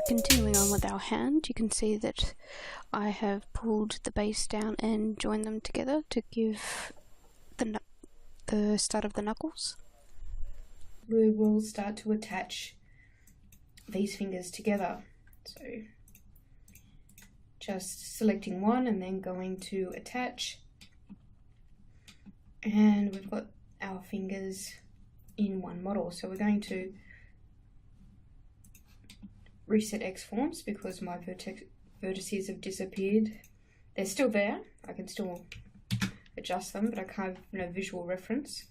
Continuing on with our hand, you can see that I have pulled the base down and joined them together to give the start of the knuckles. We will start to attach these fingers together. So just selecting one and then going to attach. And we've got our fingers in one model. So we're going to reset X forms because my vertices have disappeared. They're still there. I can still adjust them, but I can't have no visual reference,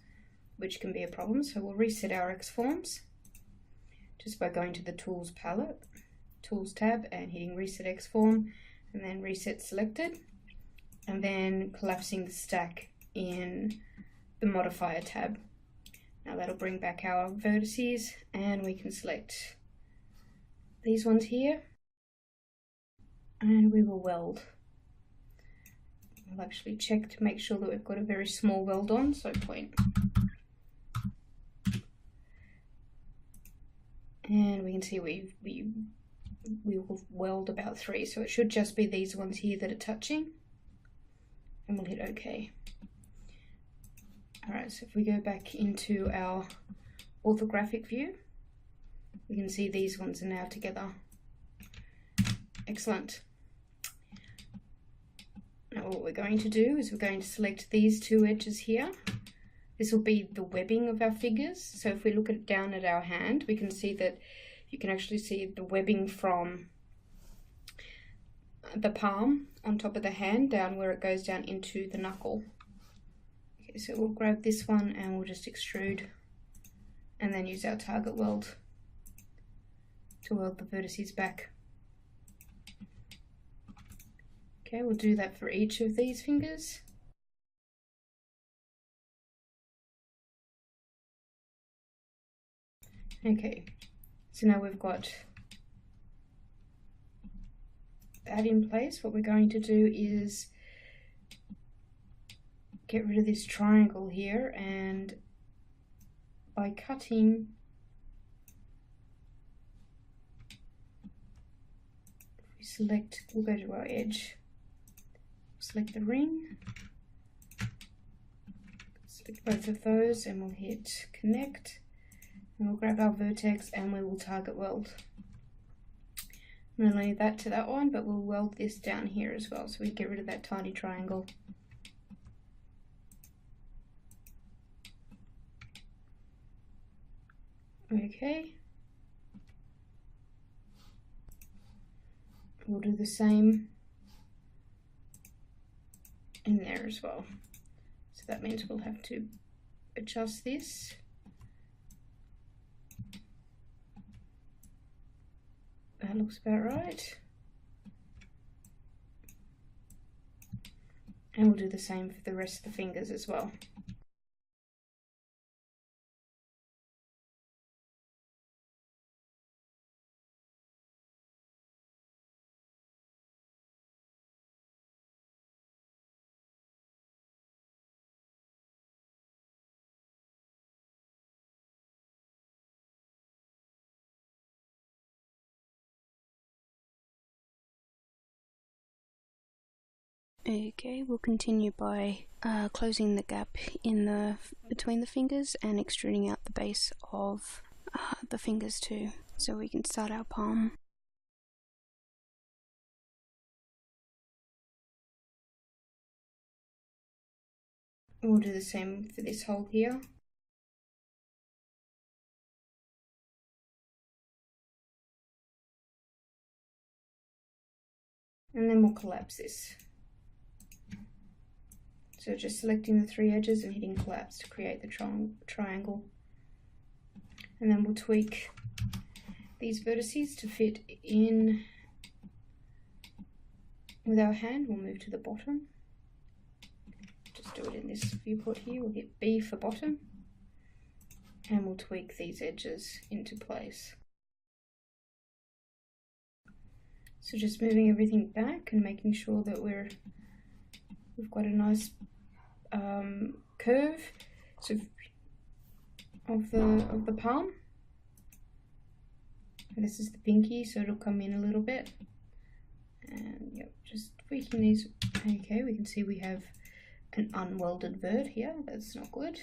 which can be a problem. So we'll reset our X forms just by going to the Tools palette, Tools tab, and hitting Reset X form, and then Reset Selected, and then collapsing the stack in the Modifier tab. Now that'll bring back our vertices, and we can select these ones here, and we will weld. I'll actually check to make sure that we've got a very small weld on, so point. And we can see we will weld about 3, so it should just be these ones here that are touching, and we'll hit OK. Alright, so if we go back into our orthographic view, we can see these ones are now together. Excellent. Now what we're going to do is we're going to select these two edges here. This will be the webbing of our figures. So if we look down at our hand, we can see that you can actually see the webbing from the palm on top of the hand down where it goes down into the knuckle. Okay, so we'll grab this one and we'll just extrude and then use our target weld to weld the vertices back. Okay, we'll do that for each of these fingers. Okay, so now we've got that in place. What we're going to do is get rid of this triangle here, and by cutting we'll go to our edge, select the ring, select both of those, and we'll hit connect, and we'll grab our vertex and we will target weld. I'm going to leave that to that one, but we'll weld this down here as well, so we get rid of that tiny triangle. Okay. We'll do the same in there as well. So that means we'll have to adjust this. That looks about right. And we'll do the same for the rest of the fingers as well. Okay, we'll continue by closing the gap in between the fingers and extruding out the base of the fingers too, so we can start our palm. We'll do the same for this hole here. And then we'll collapse this. So just selecting the 3 edges and hitting collapse to create the triangle. And then we'll tweak these vertices to fit in with our hand. We'll move to the bottom. Just do it in this viewport here. We'll hit B for bottom. And we'll tweak these edges into place. So just moving everything back and making sure that we've got a nice curve of the palm. And this is the pinky, so it'll come in a little bit. And yep, just tweaking these. Okay, we can see we have an unwelded vert here. That's not good.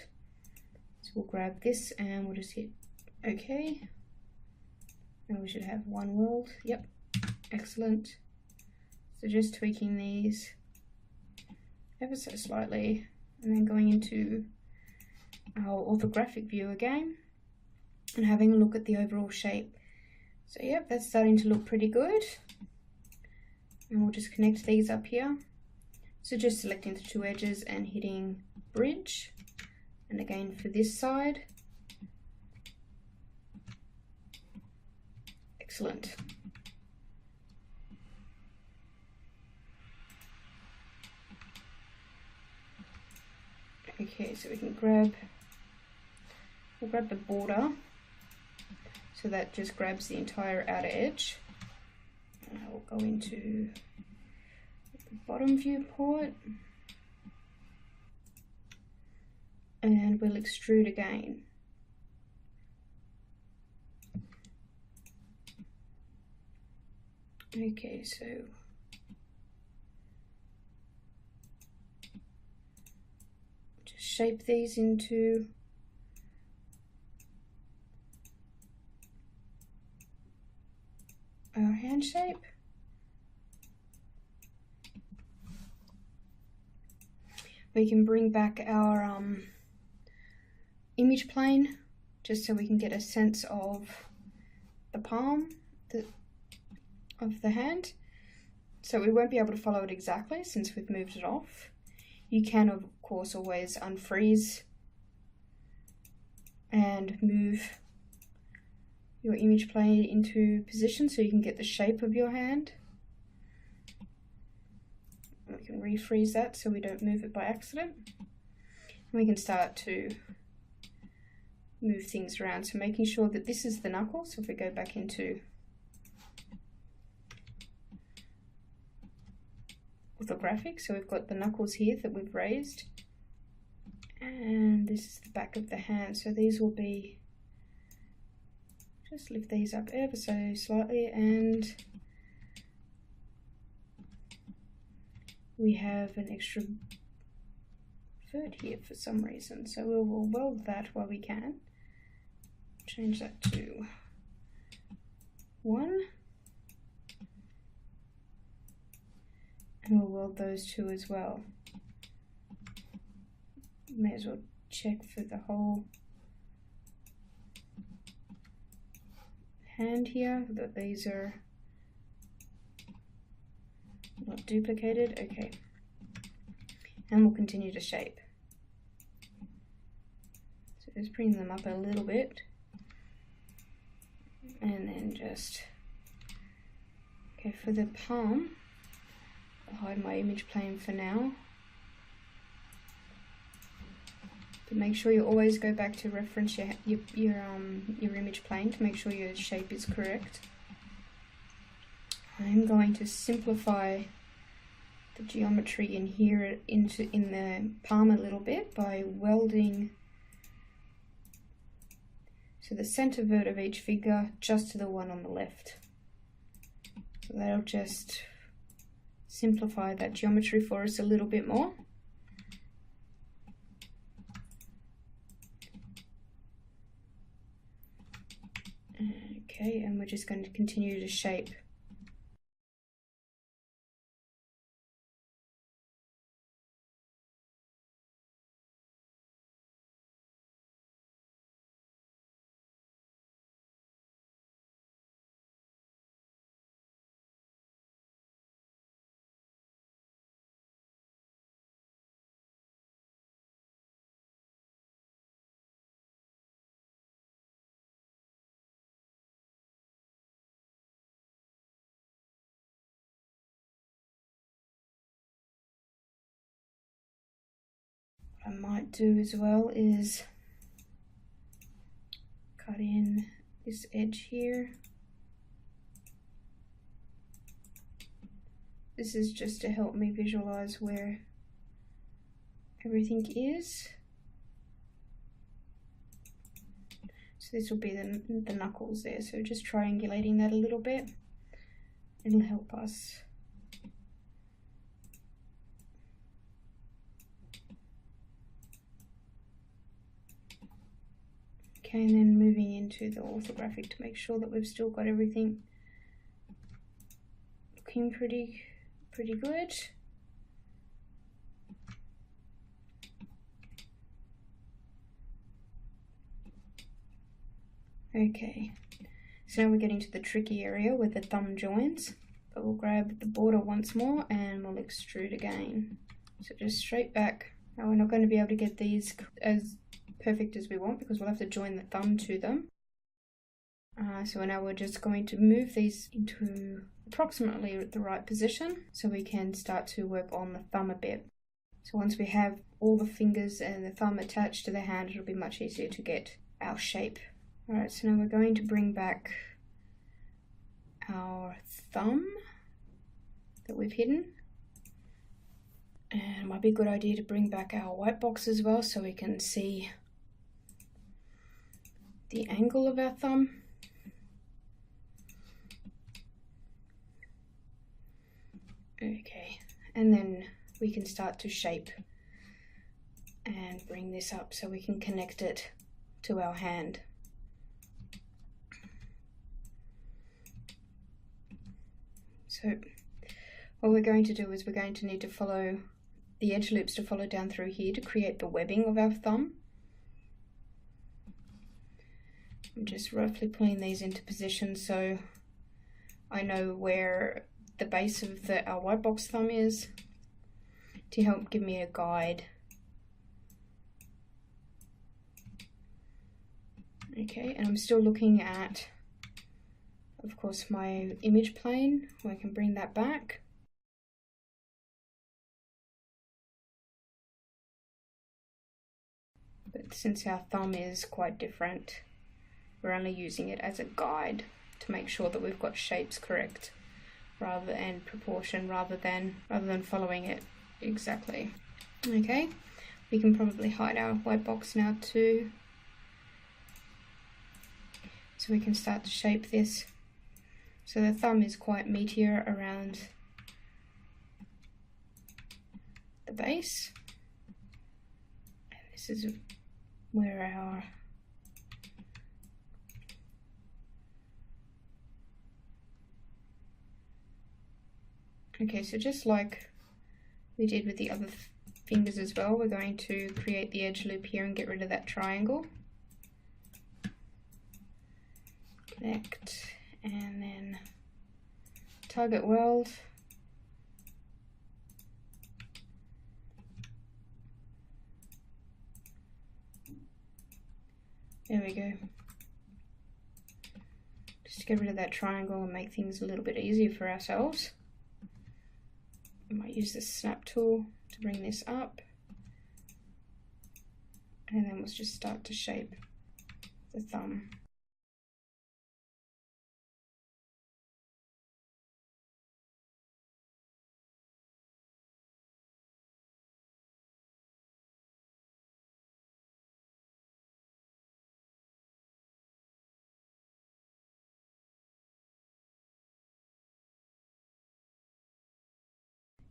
So we'll grab this and we'll just hit OK. And we should have one weld. Yep, excellent. So just tweaking these ever so slightly, and then going into our orthographic view again and having a look at the overall shape. So yep, that's starting to look pretty good. And we'll just connect these up here. So just selecting the two edges and hitting bridge. And again for this side. Excellent. Okay, so we can we'll grab the border. So that just grabs the entire outer edge. And I will go into the bottom viewport. And we'll extrude again. Okay, so just shape these into our hand shape. We can bring back our image plane just so we can get a sense of the palm of the hand. So we won't be able to follow it exactly since we've moved it off. You can of course always unfreeze and move your image plane into position so you can get the shape of your hand. We can refreeze that so we don't move it by accident. And we can start to move things around, so making sure that this is the knuckle. So if we go back into orthographic, so we've got the knuckles here that we've raised, and this is the back of the hand. So these will be, just lift these up ever so slightly, and we have an extra vert here for some reason, so we'll weld that while we can. Change that to 1, and we'll weld those two as well. May as well check for the whole hand here that these are not duplicated. Okay, and we'll continue to shape. So just bring them up a little bit, and then just, okay, for the palm, I'll hide my image plane for now. But make sure you always go back to reference your image plane to make sure your shape is correct. I'm going to simplify the geometry in here in the palm a little bit by welding so the center vert of each finger just to the one on the left. So that'll just simplify that geometry for us a little bit more. Okay, and we're just going to continue to shape. What I might do as well is cut in this edge here. This is just to help me visualize where everything is. So this will be the knuckles there, so just triangulating that a little bit. It'll help us. Okay, and then moving into the orthographic to make sure that we've still got everything looking pretty good. Okay, so now we're getting to the tricky area where the thumb joins, but we'll grab the border once more and we'll extrude again. So just straight back. Now we're not going to be able to get these as perfect as we want because we'll have to join the thumb to them. So now we're just going to move these into approximately the right position so we can start to work on the thumb a bit. So once we have all the fingers and the thumb attached to the hand, it'll be much easier to get our shape. Alright, so now we're going to bring back our thumb that we've hidden. And it might be a good idea to bring back our white box as well so we can see the angle of our thumb. Okay, and then we can start to shape and bring this up so we can connect it to our hand. So what we're going to do is we're going to need to follow the edge loops to follow down through here to create the webbing of our thumb. I'm just roughly pulling these into position so I know where the base of our white box thumb is to help give me a guide. Okay, and I'm still looking at, of course, my image plane, where I can bring that back. But since our thumb is quite different, we're only using it as a guide to make sure that we've got shapes correct and proportion rather than following it exactly. Okay, we can probably hide our white box now too, so we can start to shape this. So the thumb is quite meatier around the base. And this is where our so just like we did with the other fingers as well, we're going to create the edge loop here and get rid of that triangle. Connect and then target weld. There we go. Just to get rid of that triangle and make things a little bit easier for ourselves. I might use the snap tool to bring this up. And then let's just start to shape the thumb.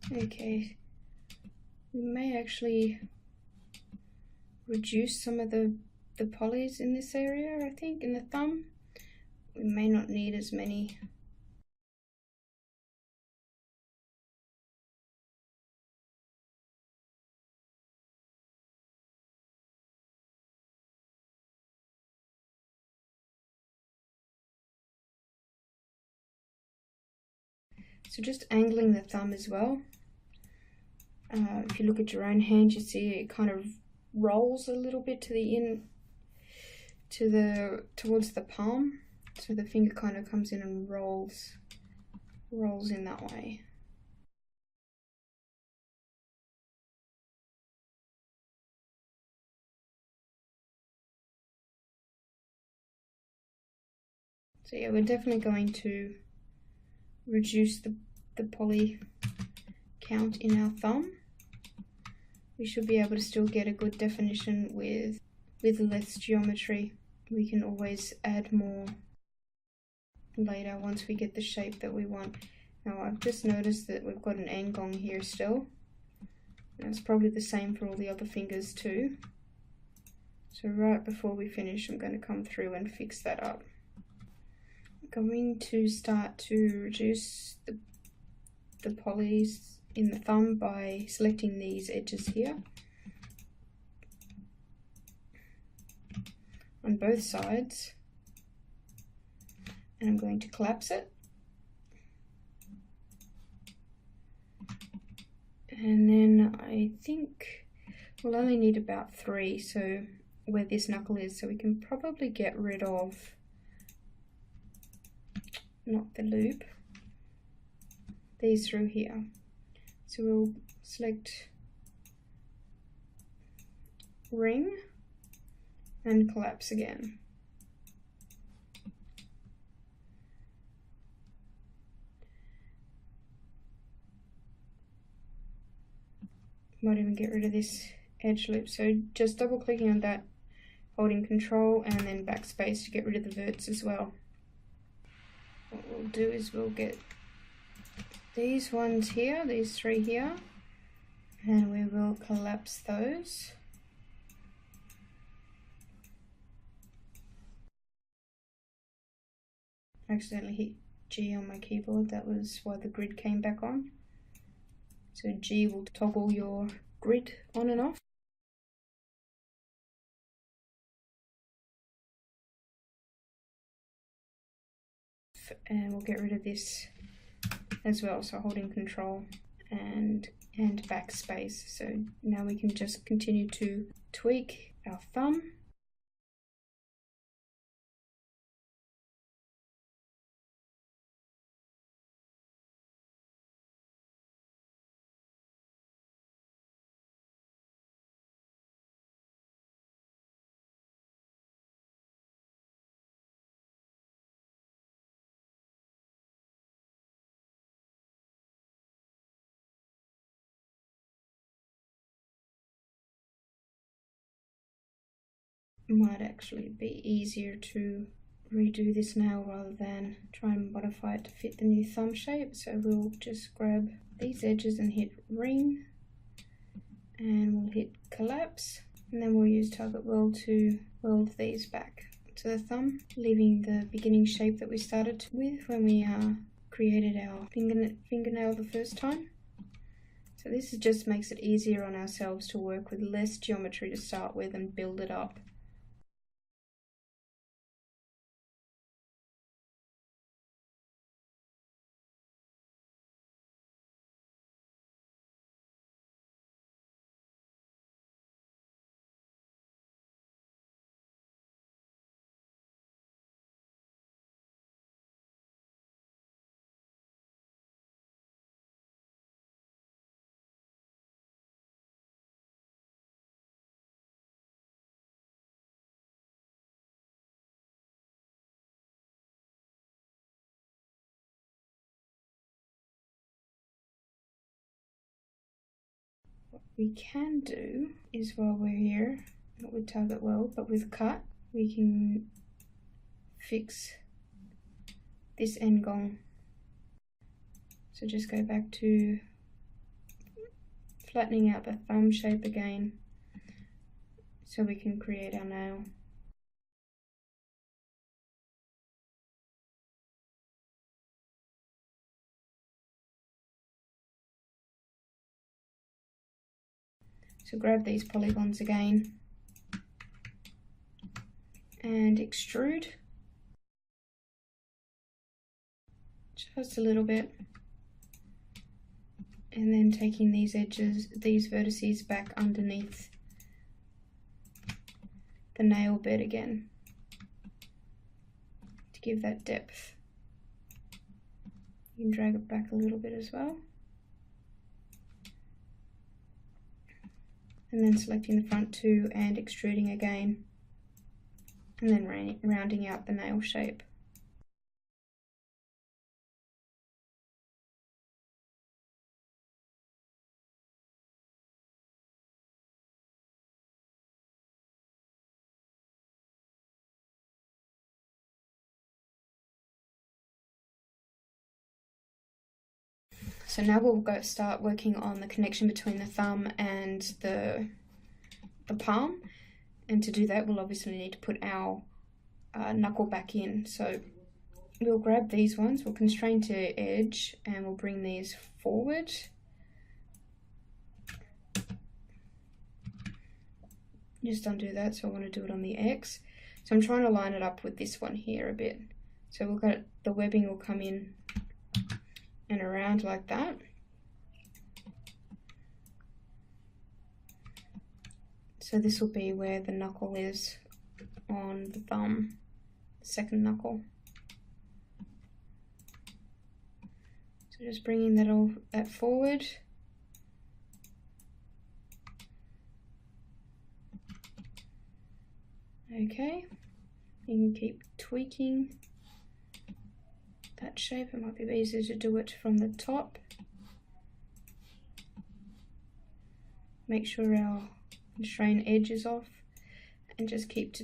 Okay, we may actually reduce some of the polys in this area, I think, in the thumb. We may not need as many. So just angling the thumb as well. If you look at your own hand, you see it kind of rolls a little bit towards the palm. So the finger kind of comes in and rolls in that way. So yeah, we're definitely going to reduce the poly count in our thumb. We should be able to still get a good definition with less geometry we can always add more later once we get the shape that we want. Now I've just noticed that we've got an angong here still. And it's probably the same for all the other fingers too. So right before we finish, I'm going to come through and fix that up. I'm going to start to reduce the polys in the thumb by selecting these edges here on both sides, and I'm going to collapse it, and then I think we'll only need about 3, so where this knuckle is, so we can probably get rid of not the loop, these through here. So we'll select ring and collapse again. Might even get rid of this edge loop. So just double clicking on that, holding control and then backspace to get rid of the verts as well. What we'll do is we'll get these ones here, these 3 here, and we will collapse those. I accidentally hit G on my keyboard, that was why the grid came back on. So G will toggle your grid on and off. And we'll get rid of this as well, so holding control and backspace. So now we can just continue to tweak our thumb. Might actually be easier to redo this now rather than try and modify it to fit the new thumb shape. So we'll just grab these edges and hit ring, and we'll hit collapse, and then we'll use target weld to weld these back to the thumb, leaving the beginning shape that we started with when we created our fingernail the first time. So this just makes it easier on ourselves to work with less geometry to start with and build it up. What we can do is, while we're here, not with target weld, but with cut, we can fix this end gong. So just go back to flattening out the thumb shape again so we can create our nail. So grab these polygons again and extrude just a little bit, and then taking these edges, these vertices back underneath the nail bed again to give that depth. You can drag it back a little bit as well. And then selecting the front 2 and extruding again, and then rounding out the nail shape. So now we'll start working on the connection between the thumb and the palm, and to do that we'll obviously need to put our knuckle back in. So we'll grab these ones, we'll constrain to edge, and we'll bring these forward. Just undo that, so I want to do it on the X. So I'm trying to line it up with this one here a bit. So we'll got the webbing will come in and around like that. So this will be where the knuckle is on the thumb, the second knuckle. So just bringing that forward. Okay, you can keep tweaking that shape. It might be easier to do it from the top. Make sure our constrain edge is off, and just keep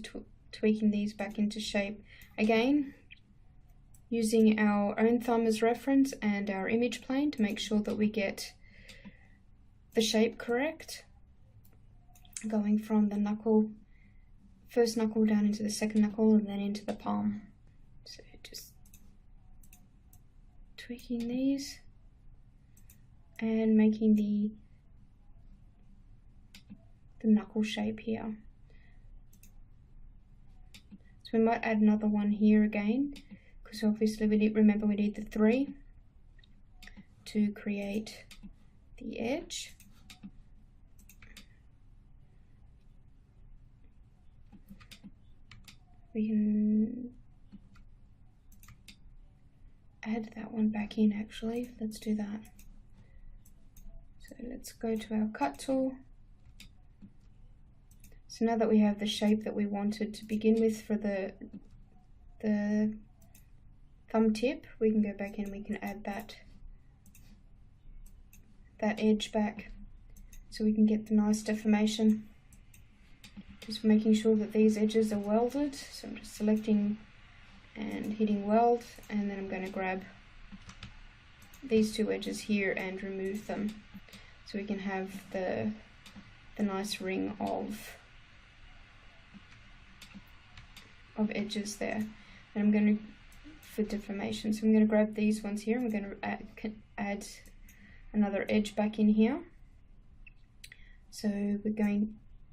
tweaking these back into shape. Again, using our own thumb as reference and our image plane to make sure that we get the shape correct. Going from the knuckle, first knuckle down into the second knuckle and then into the palm. So just tweaking these and making the knuckle shape here. So we might add another one here again, because obviously we need the 3 to create the edge. We can add that one back in actually. Let's do that. So let's go to our cut tool. So now that we have the shape that we wanted to begin with for the thumb tip, we can go back in, we can add that edge back so we can get the nice deformation. Just making sure that these edges are welded. So I'm just selecting and hitting weld, and then I'm going to grab these 2 edges here and remove them so we can have the nice ring of edges there. And I'm going to, for deformation, so I'm going to grab these ones here, and we're going to add another edge back in here. So we're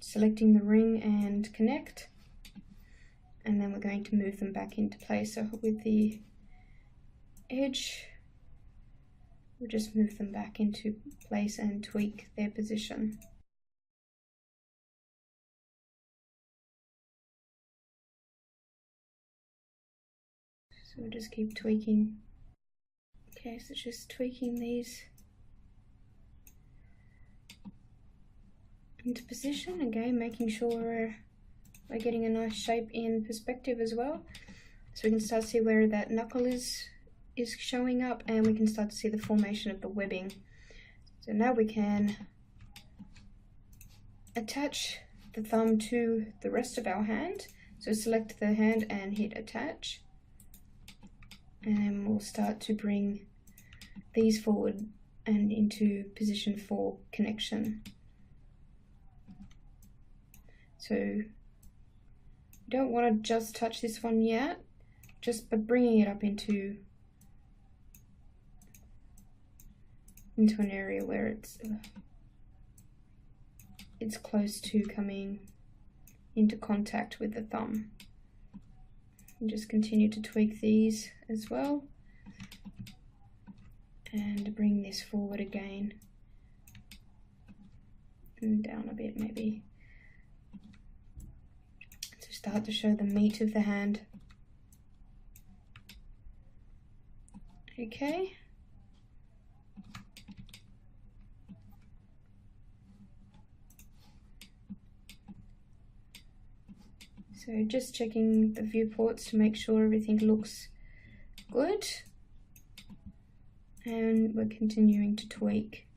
selecting the ring and connect, and then we're going to move them back into place. So with the edge, we'll just move them back into place and tweak their position. So we'll just keep tweaking. Okay, so just tweaking these into position, again making sure we're getting a nice shape in perspective as well, so we can start to see where that knuckle is showing up, and we can start to see the formation of the webbing. So now we can attach the thumb to the rest of our hand. So select the hand and hit attach, and we'll start to bring these forward and into position for connection. So you don't want to just touch this one yet, just by bringing it up into an area where it's close to coming into contact with the thumb. And just continue to tweak these as well, and bring this forward again and down a bit maybe, to start to show the meat of the hand. Okay. So just checking the viewports to make sure everything looks good, and we're continuing to tweak.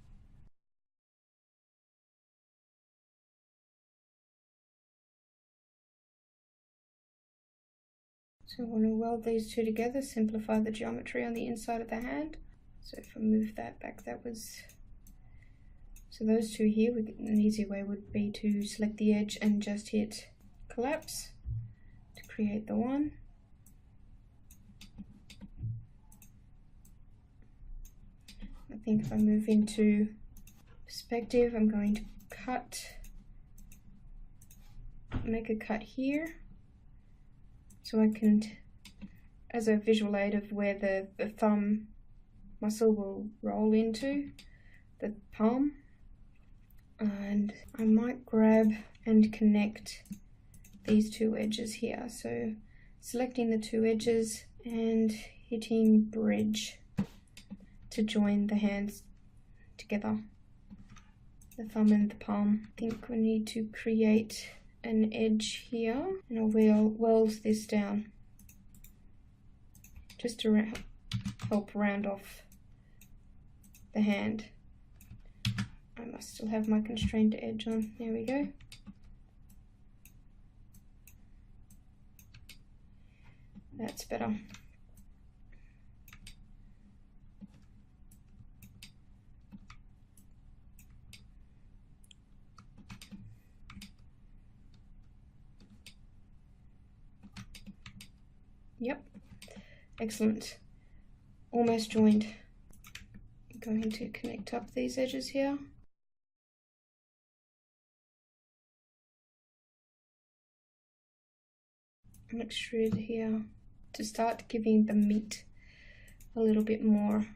So I want to weld these two together, simplify the geometry on the inside of the hand. So if I move that back, that was, so those two here, an easy way would be to select the edge and just hit collapse to create the one. I think if I move into perspective, I'm going to make a cut here, so I can, as a visual aid of where the thumb muscle will roll into the palm. And I might grab and connect these two edges here. So selecting the two edges and hitting bridge to join the hands together, the thumb and the palm. I think we need to create an edge here, and I'll weld this down just to help round off the hand. I must still have my constrained edge on. There we go. That's better. Yep, excellent. Almost joined. I'm going to connect up these edges here. And extrude here to start giving the meat a little bit more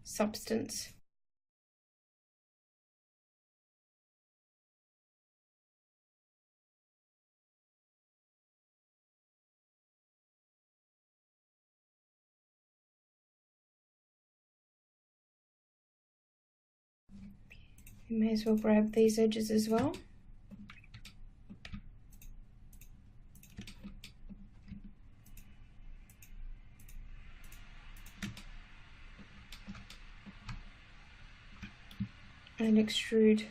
substance. You may as well grab these edges as well. And extrude.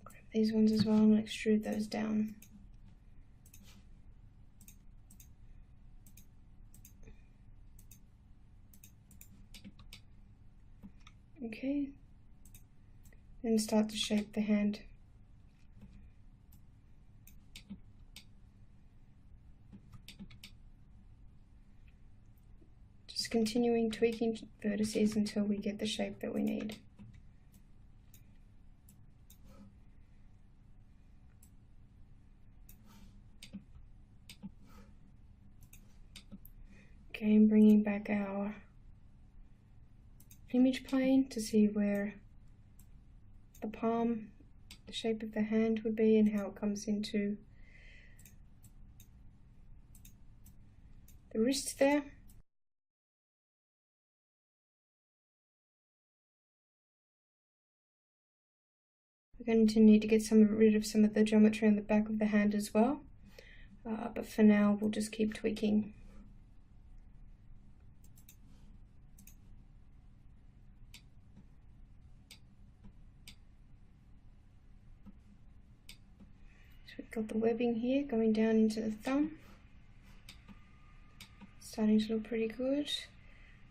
Grab these ones as well and extrude those down. Okay, then start to shape the hand. Just continuing tweaking vertices until we get the shape that we need. Okay, and bringing back our image plane to see where the palm, the shape of the hand would be, and how it comes into the wrist there. We're going to need to get rid of some of the geometry on the back of the hand as well, but for now we'll just keep tweaking. We've got the webbing here going down into the thumb. Starting to look pretty good.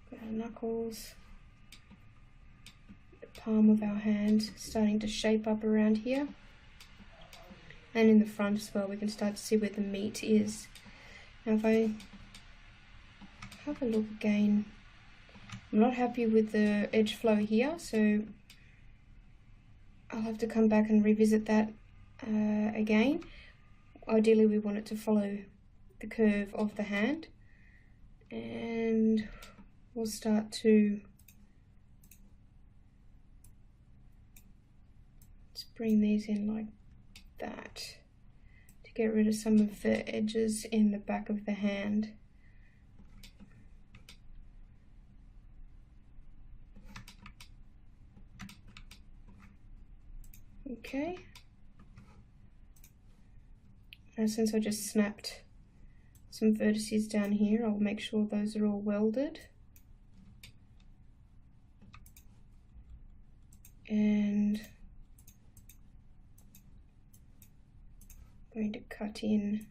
Got our knuckles. The palm of our hand starting to shape up around here. And in the front as well, we can start to see where the meat is. Now if I have a look again, I'm not happy with the edge flow here, so I'll have to come back and revisit that again. Ideally we want it to follow the curve of the hand, and we'll start to just bring these in like that to get rid of some of the edges in the back of the hand. Okay. Now since I just snapped some vertices down here. I'll make sure those are all welded. And I'm going to cut in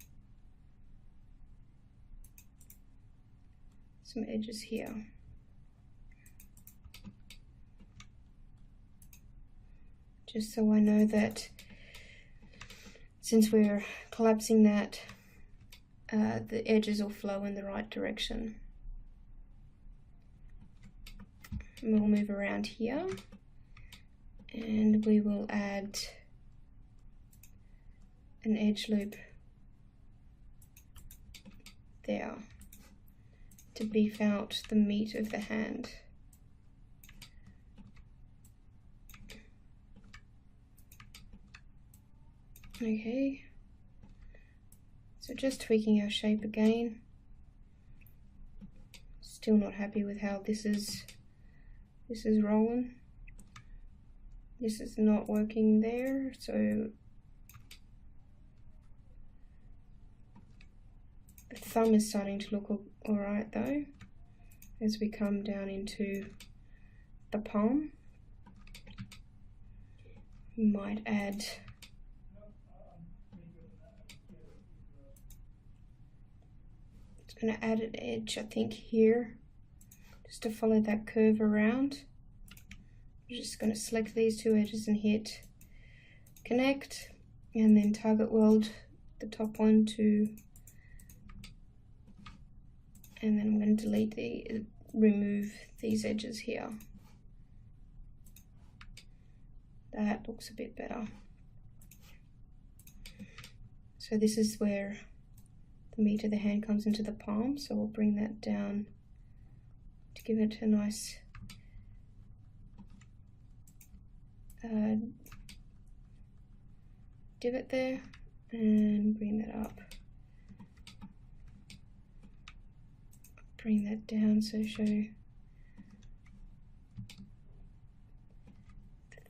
some edges here. Just so I know that since we're collapsing that, the edges will flow in the right direction. And we'll move around here and we will add an edge loop there to beef out the meat of the hand. Okay, so just tweaking our shape again. Still not happy with how this is rolling. This is not working there, so the thumb is starting to look alright though, as we come down into the palm. We might add going to add an edge, I think, here, just to follow that curve around. I'm just going to select these two edges and hit connect, and then target weld the top one to, and then I'm going to remove these edges here. That looks a bit better. So this is where the meat of the hand comes into the palm, so we'll bring that down to give it a nice divot there, and bring that up. Bring that down so show the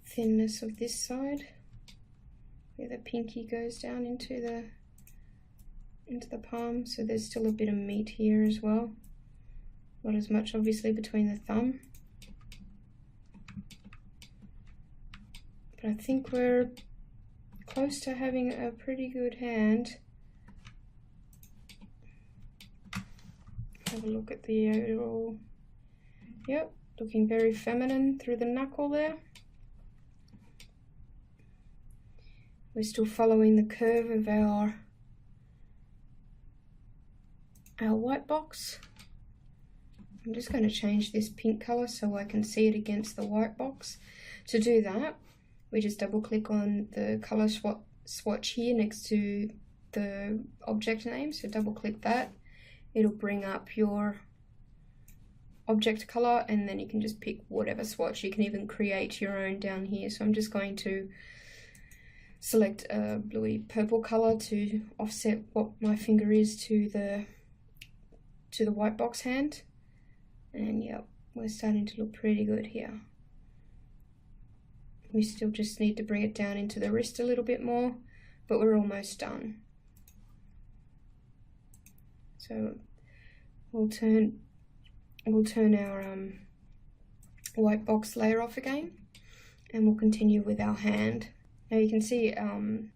thinness of this side, where the pinky goes down into the palm, so there's still a bit of meat here as well. Not as much obviously between the thumb, but I think we're close to having a pretty good hand. Have a look at the overall. Yep, looking very feminine through the knuckle there. We're still following the curve of our white box. I'm just going to change this pink color so I can see it against the white box. To do that, we just double click on the color swatch here next to the object name, so double click that. It'll bring up your object color, and then you can just pick whatever swatch. You can even create your own down here. So I'm just going to select a bluey purple color to offset what my finger is to the white box hand. And yep, we're starting to look pretty good here. We still just need to bring it down into the wrist a little bit more, but we're almost done. So we'll turn our white box layer off again, and we'll continue with our hand. Now you can see,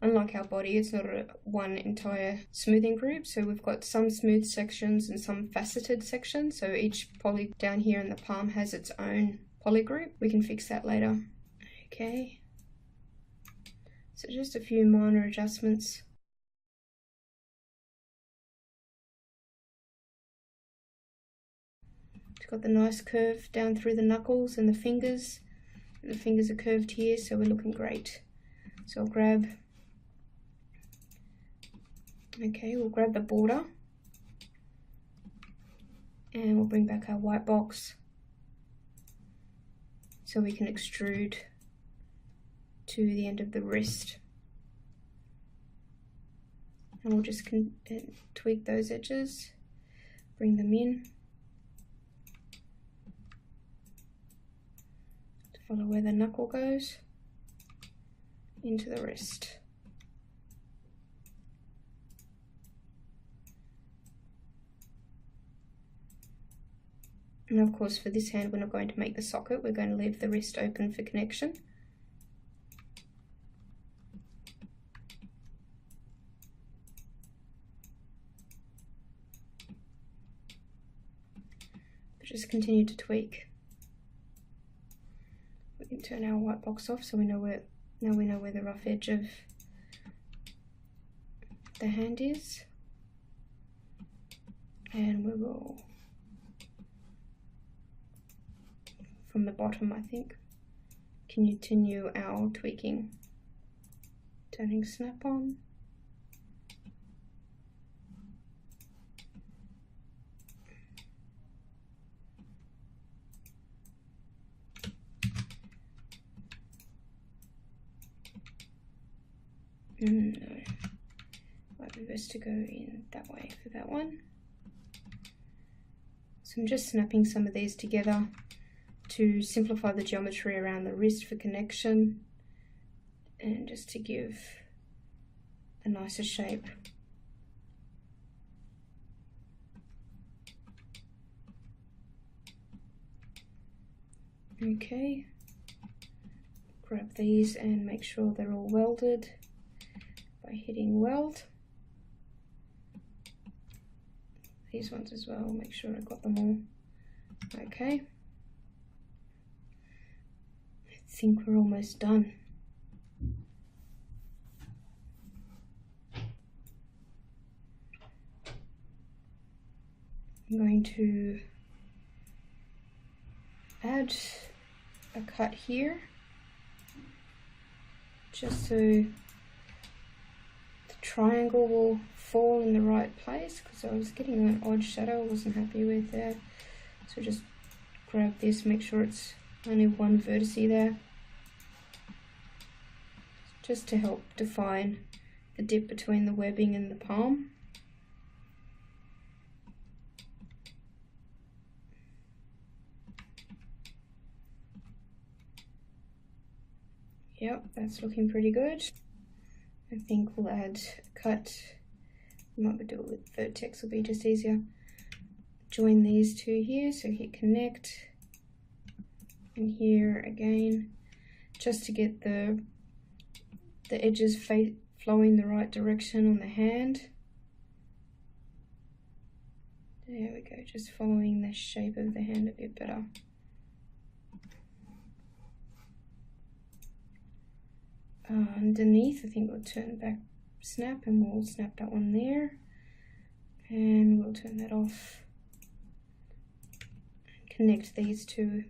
unlike our body, it's not one entire smoothing group, so we've got some smooth sections and some faceted sections, so each poly down here in the palm has its own poly group. We can fix that later. Okay, so just a few minor adjustments. It's got the nice curve down through the knuckles and the fingers. And the fingers are curved here, so we're looking great. So we'll grab the border, and we'll bring back our white box so we can extrude to the end of the wrist. And we'll just tweak those edges, bring them in to follow where the knuckle goes into the wrist. And of course for this hand we're not going to make the socket, we're going to leave the wrist open for connection. But just continue to tweak. We can turn our white box off so we know where the rough edge of the hand is. And we will, from the bottom I think, continue our tweaking. Turning snap on. No, might be best to go in that way for that one. So I'm just snapping some of these together to simplify the geometry around the wrist for connection and just to give a nicer shape. Okay, grab these and make sure they're all welded by hitting weld. These ones as well, make sure I've got them all. Okay, I think we're almost done. I'm going to add a cut here just so the triangle will fall in the right place, because I was getting an odd shadow I wasn't happy with there. So just grab this, make sure it's only one vertex there, just to help define the dip between the webbing and the palm. Yep, that's looking pretty good. I think we'll add a cut. We might do it with vertex, will be just easier. Join these two here, so hit connect, and here again, just to get the edges flowing the right direction on the hand. There we go, just following the shape of the hand a bit better. Underneath, I think we'll turn back snap and we'll snap that one there, and we'll turn that off. Connect these two,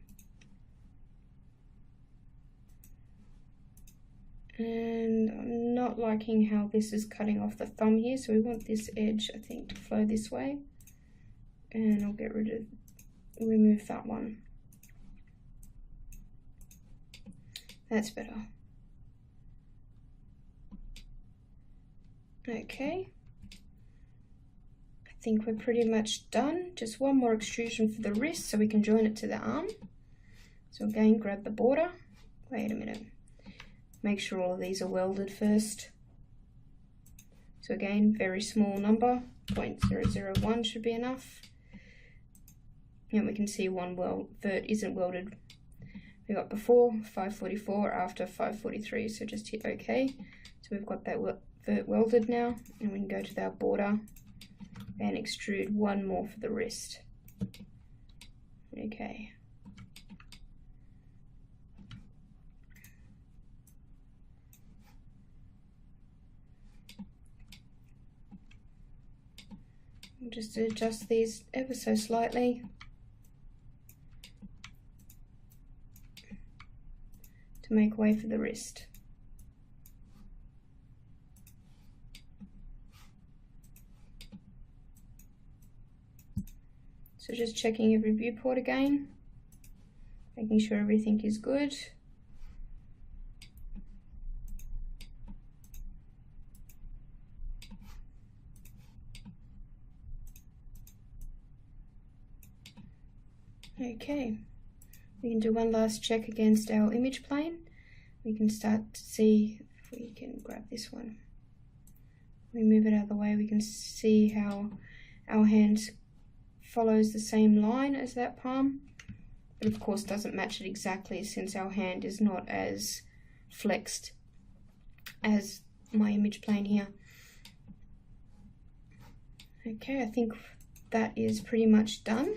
and I'm not liking how this is cutting off the thumb here, so we want this edge, I think, to flow this way, and I'll remove that one. That's better. Okay, I think we're pretty much done. Just one more extrusion for the wrist so we can join it to the arm. So again, grab the border. Wait a minute. Make sure all of these are welded first. So again, very small number, 0.001 should be enough. And we can see one vert isn't welded. We got before 544, after 543, so just hit OK. So we've got that vert welded now, and we can go to our border and extrude one more for the wrist. Okay. We'll just adjust these ever so slightly to make way for the wrist. So just checking every viewport again, making sure everything is good. Okay, we can do one last check against our image plane. We can start to see if we can grab this one. We move it out of the way, we can see how our hands follows the same line as that palm, but of course doesn't match it exactly since our hand is not as flexed as my image plane here. Okay, I think that is pretty much done.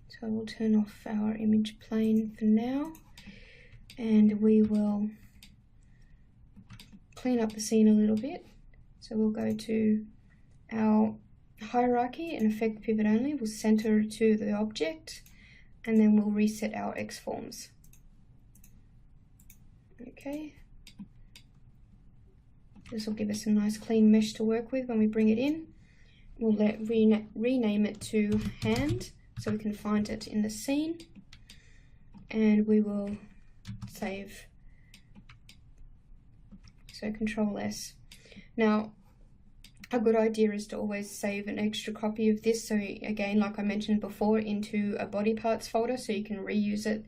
So we'll turn off our image plane for now, and we will clean up the scene a little bit. So we'll go to our hierarchy and effect pivot only. We'll center to the object, and then we'll reset our X forms. Okay. This will give us a nice clean mesh to work with when we bring it in. We'll rename it to hand so we can find it in the scene, and we will save. So Control S. Now, a good idea is to always save an extra copy of this, so again, like I mentioned before, into a body parts folder so you can reuse it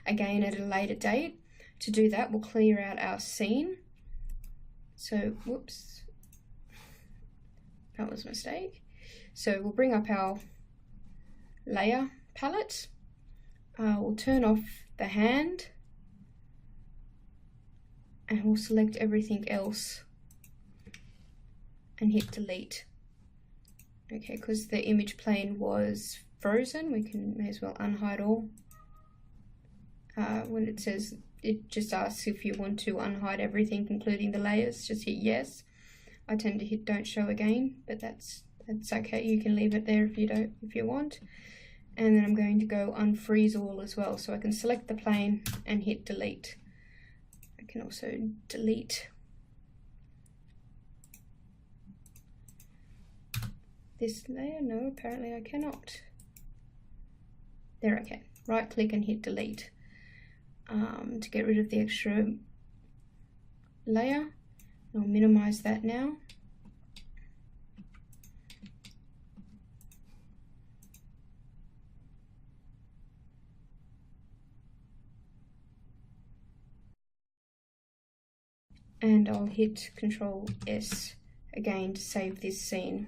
again at a later date. To do that, we'll clear out our scene. So, whoops, that was a mistake. So we'll bring up our layer palette. We'll turn off the hand, and we'll select everything else and hit delete. Okay, because the image plane was frozen, we may as well unhide all. When it says, it just asks if you want to unhide everything including the layers, just hit yes. I tend to hit don't show again, but that's okay. You can leave it there if you want. And then I'm going to go unfreeze all as well, so I can select the plane and hit delete. I can also delete this layer. No, apparently I cannot. There, okay. Right click and hit delete to get rid of the extra layer. I'll minimize that now. And I'll hit Control S again to save this scene.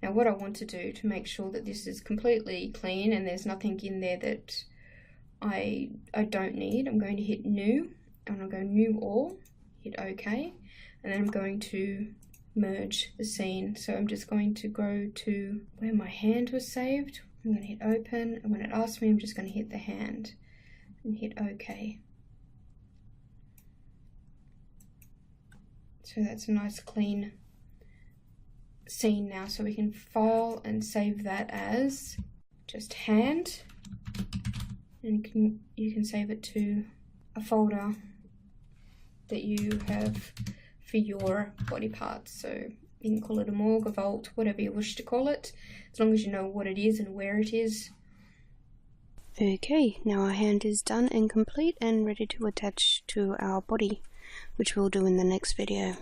Now what I want to do to make sure that this is completely clean and there's nothing in there that I don't need, I'm going to hit New, and I'll go New All, hit OK, and then I'm going to merge the scene. So I'm just going to go to where my hand was saved. I'm going to hit Open, and when it asks me, I'm just going to hit the hand and hit OK. So that's a nice clean scene now, so we can file and save that as just hand, and you can save it to a folder that you have for your body parts. So you can call it a morgue, a vault, whatever you wish to call it, as long as you know what it is and where it is. Okay, now our hand is done and complete and ready to attach to our body, which we'll do in the next video.